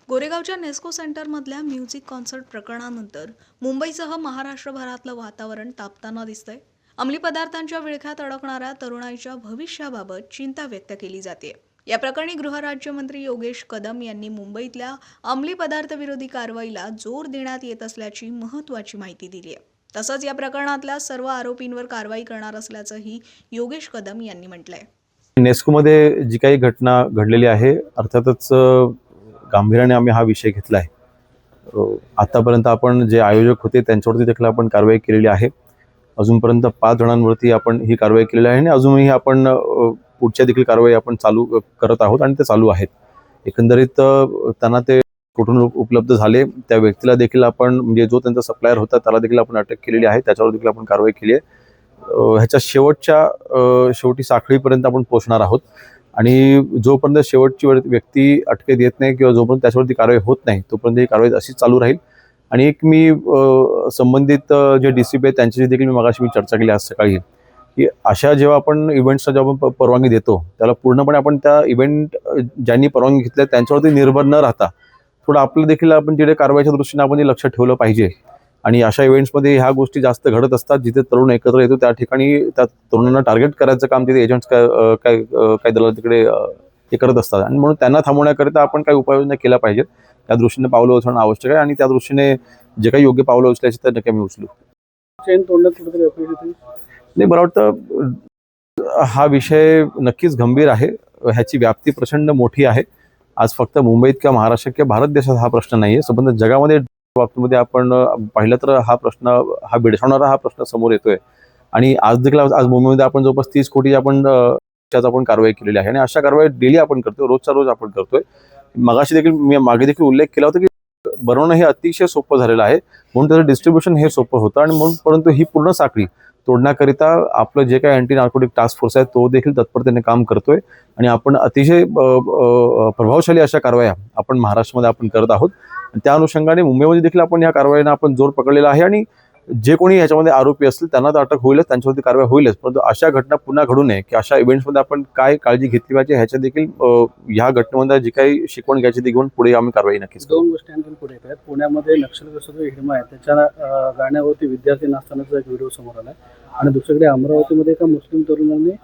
गोरेगावच्या Nesco सेंटरमधल्या music concert प्रकरणानंतर मुंबईसह महाराष्ट्रभरातलं वातावरण तापताना दिसतंय. अंमली पदार्थांच्या विळख्यात अडकणाऱ्या तरुणाईच्या भविष्याबाबत चिंता व्यक्त केली जाते. या प्रकरणी गृहराज्यमंत्री योगेश कदम यांनी मुंबईतल्या अंमली पदार्थ विरोधी कारवाईला जोर देण्यात येत असल्याची महत्त्वाची माहिती दिली आहे. तसंच या प्रकरणातल्या सर्व आरोपींवर कारवाई करणार असल्याचंही योगेश कदम यांनी म्हटलंय. नेस्कोमध्ये जी काही घटना घडलेली आहे, अर्थातच गांभीर्याने आम्ही हा विषय घेतला आहे. आतापर्यंत आपण जे आयोजक होते त्यांच्यावरती देखील आपण कारवाई केलेली आहे. अजूनपर्यंत 5 जणांवरती आपण ही कारवाई केलेली आहे आणि अजूनही आपण पुढच्या देखील कारवाई आपण चालू करत आहोत आणि ते चालू आहेत. एकंदरीत त्यांना ते कुठून उपलब्ध झाले त्या व्यक्तीला देखील आपण म्हणजे जो त्यांचा सप्लायर होता त्याला देखील आपण अटक केलेली आहे. त्याच्यावर देखील आपण कारवाई केली आहे. ह्याच्या शेवटी साखळीपर्यंत आपण पोहोचणार आहोत आणि जोपर्यंत शेवटची व्यक्ती अटकेत येत नाही किंवा जोपर्यंत त्याच्यावरती कारवाई होत नाही तोपर्यंत ही कारवाई अशीच चालू राहील. आणि एक मी संबंधित जे DCP आहेत त्यांच्याशी देखील मी चर्चा केली आज सकाळी की अशा जेव्हा आपण इव्हेंट्सला जेव्हा आपण परवानगी देतो त्याला पूर्णपणे आपण त्या इव्हेंट ज्यांनी परवानगी घेतल्या त्यांच्यावरती निर्भर न राहता थोडं आपलं देखील आपण तिथे कारवाईच्या दृष्टीने आपण ते लक्ष ठेवलं पाहिजे. आणि अशा इव्हेंट्समध्ये ह्या गोष्टी जास्त घडत असतात. जिथे तरुण एकत्र येतो त्या ठिकाणी त्या तरुणांना टार्गेट करायचं काम तिथे एजंट्स काय दलाल तिकडे हे करत असतात आणि म्हणून त्यांना थांबवण्याकरिता आपण काही उपाययोजना केल्या पाहिजेत. त्या दृष्टीने पावलं उचलणं आवश्यक आहे आणि त्या दृष्टीने जे काही योग्य पावलं उचलायची तर नक्की आम्ही उचलू. नाही, मला वाटतं हा विषय नक्कीच गंभीर आहे. ह्याची व्याप्ती प्रचंड मोठी आहे. आज फक्त मुंबईत किंवा महाराष्ट्र किंवा भारत देशात हा प्रश्न नाही आहे. संबंध जगामध्ये बाबतीमध्ये आपण पाहिलं तर हा प्रश्न हा भेडसावणारा हा प्रश्न समोर येतोय. आणि आज देखील आज मुंबईमध्ये आपण जवळपास 30 कोटी आपण कारवाई केलेली आहे आणि अशा कारवाई डेली आपण करतोय, रोजच्या रोज आपण करतोय. मगाशी देखील मी मागे देखील उल्लेख केला होता की बनवणं हे अतिशय सोपं झालेलं आहे म्हणून त्याचं डिस्ट्रीब्युशन हे सोपं होतं आणि म्हणून परंतु ही पूर्ण साखळी तोडण्याकरिता आपलं जे काही अँटी नार्कोटिक टास्क फोर्स आहे तो देखील तत्परतेने काम करतोय आणि आपण अतिशय प्रभावशाली अशा कारवाया आपण महाराष्ट्रामध्ये आपण करत आहोत. त्या अनुषंगाने मुंबईमध्ये देखील आपण या कारवाईने आपण जोर पकडलेला आहे आणि जे कोणी याच्यामध्ये आरोपी असतील त्यांना तर अटक होईलच, त्यांच्यावरती कारवाई होईलच. परंतु अशा घटना पुन्हा घडू नये की अशा इव्हेंट्समध्ये आपण काय काळजी घेतली पाहिजे ह्याच्या देखील ह्या घटनेमध्ये जी काही शिकवण घ्यायची ती घेऊन पुढे आम्ही कारवाई नक्कीच करू. 2 गोष्टी आणखी पुढे येत आहेत. पुण्यामध्ये नक्षलग्रस्त जो हिरमा आहे त्याच्या गाण्यावरती विद्यार्थी नाचतानाचा एक व्हिडिओ समोर आला आणि दुसरीकडे अमरावतीमध्ये एका मुस्लिम तरुणाने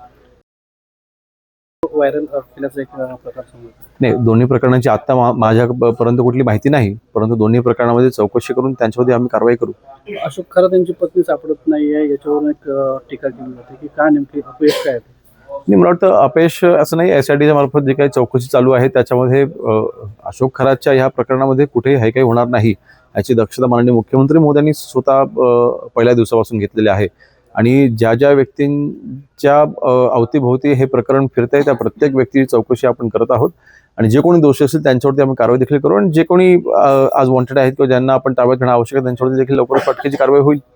व्हायरल केल्याचा एक प्रकार समोर. नाही, दोन्ही प्रकरणांची आता माझ्यापर्यंत कुठली माहिती नाही, परंतु दोन्ही प्रकरणामध्ये चौकशी करून त्यांच्यावरती आम्ही कारवाई करू. अशोक खरा त्यांची पत्नी सापडत नाहीये याच्यावरून एक टीका केली जाते की का नेमकी अपयश काय आहे. नाही, मला वाटतं अपयश असं नाही. SITच्या मार्फत जी काही चौकशी चालू आहे त्याच्यामध्ये अशोक खरातच्या ह्या प्रकरणामध्ये कुठेही हे काही होणार नाही याची दक्षता माननीय मुख्यमंत्री महोदयांनी स्वतः पहिल्या दिवसापासून घेतलेली आहे. आणि ज्या ज्या व्यक्तींच्या अवतीभोवती हे प्रकरण फिरतंय त्या प्रत्येक व्यक्तीची चौकशी आपण करत आहोत आणि जे कोणी दोषी असतील त्यांच्यावरती आम्ही कारवाई देखील करू आणि जे कोणी आज वॉन्टेड आहेत किंवा ज्यांना आपण ताब्यात घेणं आवश्यक आहे त्यांच्यावरती देखील लवकरच अटकेची कारवाई होईल.